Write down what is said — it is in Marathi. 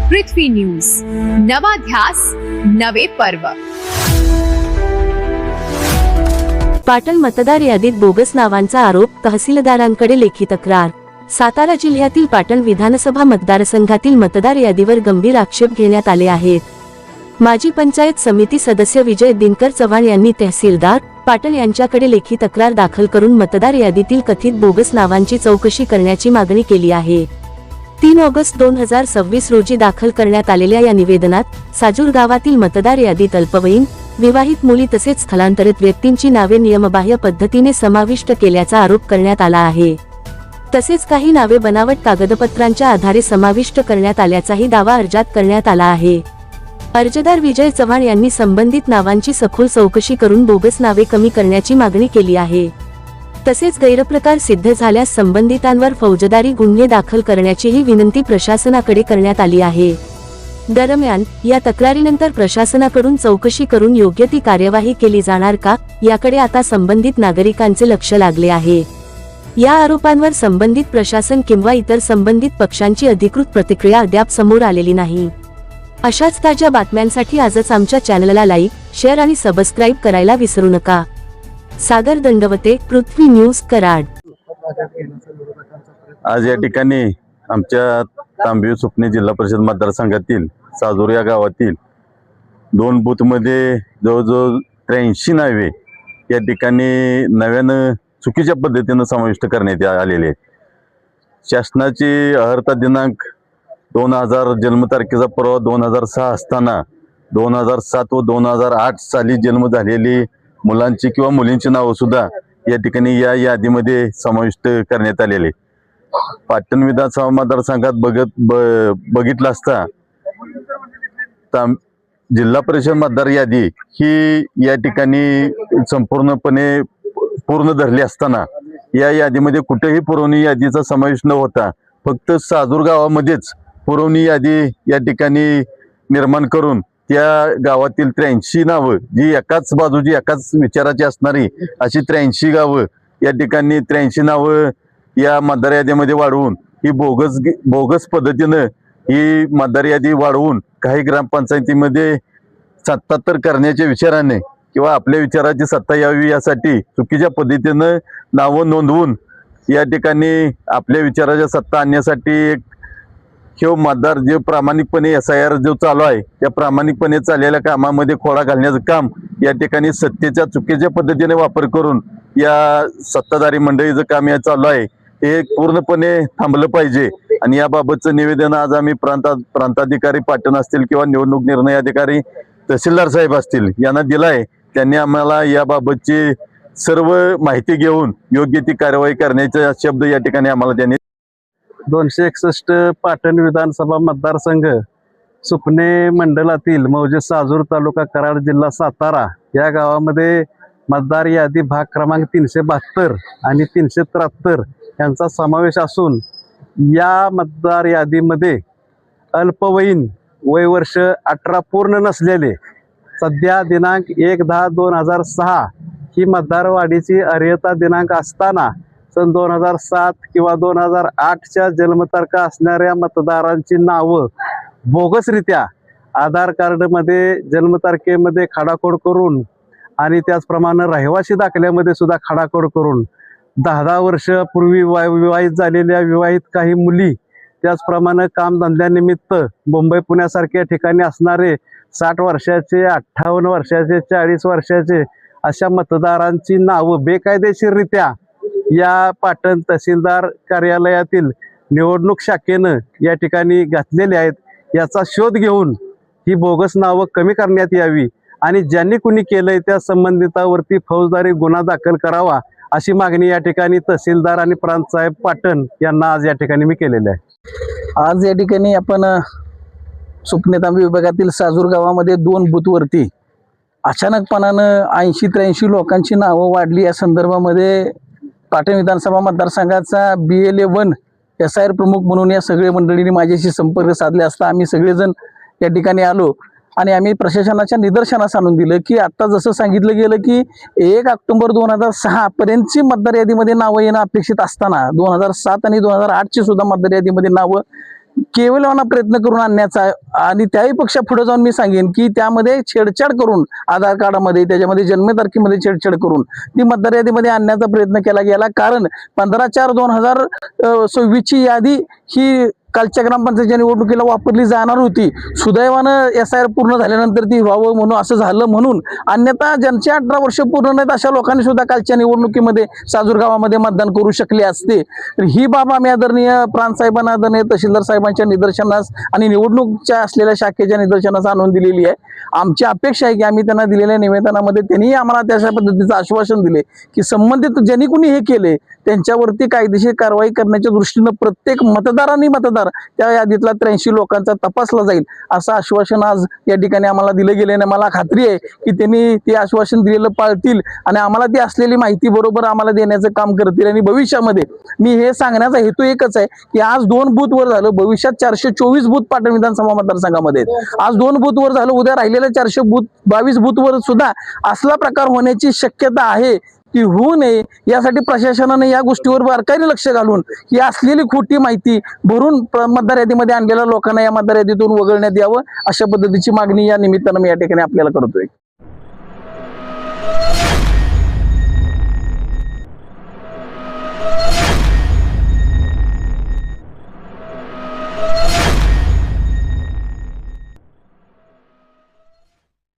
पृथ्वी न्यूज, नवा ध्यास नवे पर्व। पाटण मतदार यादीत बोगस नावांचा आरोप, तहसीलदारांकडे लेखी तक्रार। सातारा जिल्ह्यातील पाटण विधानसभा मतदारसंघातील मतदार यादीवर गंभीर आक्षेप घेण्यात आले आहेत। माजी पंचायत समिती सदस्य विजय दिनकर चव्हाण यांनी तहसीलदार पाटण यांच्याकडे लेखी तक्रार दाखल करून मतदार यादीतील कथित बोगस नावांची चौकशी करण्याची मागणी केली आहे। 3 ऑगस्ट 2026 रोजी दाखल करण्यात आलेल्या या निवेदनात साजूर गावातील मतदार यादीत अल्पवयीन, विवाहित मुली तसेच स्थलांतरित व्यक्तींची नावे नियमबाह्य पद्धतीने समाविष्ट केल्याचा आरोप करण्यात आला आहे। तसेच काही नावे बनावट कागदपत्रांच्या आधारे समाविष्ट करण्यात आल्याचाही दावा अर्जात करण्यात आला आहे। अर्जदार विजय चव्हाण यांनी संबंधित नावांची सखोल चौकशी करून बोगस नावे कमी करण्याची मागणी केली आहे। तसेच गैरप्रकार सिद्ध झाल्यास संबंधितांवर फौजदारी गुन्हे दाखल करण्याचीही विनंती प्रशासनाकडे करण्यात आली आहे। दरम्यान या तक्रारीनंतर प्रशासनाकडून चौकशी करून योग्य ती कार्यवाही केली जाणार का, याकडे आता संबंधित नागरिकांचे लक्ष लागले आहे। या आरोपांवर संबंधित प्रशासन किंवा इतर संबंधित पक्षांची अधिकृत प्रतिक्रिया अद्याप समोर आलेली नाही। अशाच ताज्या बातम्यांसाठी आजच आमच्या चॅनलला लाईक, शेअर आणि सबस्क्राईब करायला विसरू नका। सागर दंडवते, पृथ्वी न्यूज, कराड। आज या ठिकाणी आमच्या तांबवी सुपणे जिल्हा परिषद मतदारसंघातील साजूर या गावातील 2 बूथमध्ये जवळजवळ 83 नावे या ठिकाणी नव्यानं चुकीच्या पद्धतीनं समाविष्ट करण्यात आलेले आहेत। शासनाची अर्हता दिनांक 2000 जन्मतारखेचा परवा 2006 असताना 2007 व 2008 साली जन्म झालेली मुलांची किंवा मुलींची नावं सुद्धा या ठिकाणी या यादीमध्ये समाविष्ट करण्यात आलेले। पाटण विधानसभा मतदारसंघात बघितलं असता जिल्हा परिषद मतदार यादी ही या ठिकाणी संपूर्णपणे पूर्ण धरली असताना या यादीमध्ये कुठेही पुरवणी यादीचा समावेश न होता फक्त साजूर गावामध्येच पुरवणी यादी या ठिकाणी निर्माण करून त्या गावातील 83 नावं जी एकाच बाजूची एकाच विचाराची असणारी अशी 83 गावं या ठिकाणी 83 नावं या मतदार यादीमध्ये वाढवून ही बोगस पद्धतीनं ही मतदार यादी वाढवून काही ग्रामपंचायतीमध्ये सत्ता तर करण्याच्या विचाराने किंवा आपल्या विचाराची सत्ता यावी यासाठी चुकीच्या पद्धतीनं नावं नोंदवून या ठिकाणी आपल्या विचाराच्या सत्ता आणण्यासाठी एक मतदार जे प्रामाणिकपणे SIR जो चालू आहे त्या प्रामाणिकपणे चाललेल्या कामामध्ये खोडा घालण्याचं काम या ठिकाणी सत्तेच्या चुकीच्या पद्धतीने वापर करून या सत्ताधारी मंडळीचं काम या चालू आहे हे पूर्णपणे थांबलं पाहिजे। आणि याबाबतचं निवेदन आज आम्ही प्रांताधिकारी पाटण असतील किंवा निवडणूक निर्णय अधिकारी तहसीलदार साहेब असतील यांना दिलाय। त्यांनी आम्हाला याबाबतची सर्व माहिती घेऊन योग्य ती कार्यवाही करण्याचा शब्द या ठिकाणी आम्हाला त्यांनी 261 पाटण विधानसभा मतदारसंघ सुपणे मंडलातील मौजे साजूर तालुका कराड जिल्हा सातारा या गावामध्ये मतदार यादी भाग क्रमांक 372 आणि 373 यांचा समावेश असून या मतदार यादीमध्ये अल्पवयीन वय वर्ष 18 पूर्ण नसलेले सध्या दिनांक 1/10/2006 ही मतदार वाढीची अर्हता दिनांक असताना सन 2007 किंवा 2008च्या जन्मतारखा असणाऱ्या मतदारांची नावं बोगसरित्या आधार कार्डमध्ये जन्मतारखेमध्ये खाडाखोड करून आणि त्याचप्रमाणे रहिवासी दाखल्यामध्ये सुद्धा खाडाखोड करून 10 वर्षापूर्वी विवाहित झालेल्या विवाहित काही मुली त्याचप्रमाणे कामधंद्यानिमित्त मुंबई पुण्यासारख्या ठिकाणी असणारे 60 वर्षाचे 58 वर्षाचे 40 वर्षाचे अशा मतदारांची नावं बेकायदेशीररित्या या पाटण तहसीलदार कार्यालयातील निवडणूक शाखेनं या ठिकाणी घातलेले आहेत। याचा शोध घेऊन ही बोगस नावं कमी करण्यात यावी आणि ज्यांनी कुणी केलंय त्या संबंधितावरती फौजदारी गुन्हा दाखल करावा अशी मागणी या ठिकाणी तहसीलदार आणि प्रांतसाहेब पाटण यांना आज या ठिकाणी मी केलेली आहे। आज या ठिकाणी आपण सुपणे तांबवी विभागातील साजूर गावामध्ये 2 बूथवरती अचानकपणानं 80-83 लोकांची नावं वाढली। या संदर्भामध्ये पाटण विधानसभा मतदारसंघाचा BLA 1 SIR प्रमुख म्हणून या सगळ्या मंडळींनी माझ्याशी संपर्क साधले असता आम्ही सगळेजण या ठिकाणी आलो आणि आम्ही प्रशासनाच्या निदर्शनास आणून दिलं की आता जसं सांगितलं गेलं की 1 ऑक्टोबर 2006 पर्यंतची मतदार यादीमध्ये नावं येणं अपेक्षित असताना 2007 आणि 2008ची सुद्धा मतदार यादीमध्ये नावं केवलवाना प्रयत्न करून आणण्याचा आणि त्याही पेक्षा पुढे जाऊन मी सांगेन की त्यामध्ये छेडछाड करून आधार कार्डामध्ये त्याच्यामध्ये जन्मतारखेमध्ये छेडछाड करून ती मतदार यादीमध्ये आणण्याचा प्रयत्न केला गेला. कारण 15/4/2026 ची यादी ही कालच्या ग्रामपंचायतच्या निवडणुकीला वापरली जाणार होती. सुदैवानं SIR पूर्ण झाल्यानंतर ती व्हावं म्हणून असं झालं म्हणून. अन्यथा ज्यांचे 18 वर्ष पूर्ण नाहीत अशा लोकांनी सुद्धा कालच्या निवडणुकीमध्ये साजूर गावामध्ये मतदान करू शकले असते. तर ही बाब आम्ही आदरणीय प्रांतसाहेबांना, आदरणीय तहसीलदार साहेबांच्या निदर्शनास आणि निवडणूकच्या असलेल्या शाखेच्या निदर्शनास आणून दिलेली आहे. आमची अपेक्षा आहे की आम्ही त्यांना दिलेल्या निवेदनामध्ये त्यांनी आम्हाला त्याच्या पद्धतीचं आश्वासन दिले की संबंधित ज्यांनी कुणी हे केले त्यांच्यावरती कायदेशीर कारवाई करण्याच्या दृष्टीनं प्रत्येक मतदार त्या यादीतला 83 लोकांचा तपासला जाईल असं आश्वासन आज या ठिकाणी आम्हाला दिलं गेल्याने मला खात्री आहे की त्यांनी ते आश्वासन दिलेलं पाळतील आणि आम्हाला ती असलेली माहिती बरोबर आम्हाला देण्याचं काम करतील. आणि भविष्यामध्ये मी हे सांगण्याचा हेतू एकच आहे की आज 2 बूथ वर झालं, भविष्यात 424 बूथ पाटण विधानसभा मतदारसंघामध्ये आहेत. आज 2 बूथ वर झालं, उद्या राहिलेल्या 422 बूथ वर सुद्धा असला प्रकार होण्याची शक्यता आहे ती होऊ नये यासाठी प्रशासनाने या गोष्टीवर बारकाईने लक्ष घालून ही असलेली खोटी माहिती भरून मतदार यादीमध्ये आणलेल्या लोकांना या मतदार यादीतून वगळण्यात यावं अशा पद्धतीची मागणी या निमित्तानं मी या ठिकाणी आपल्याला करतोय.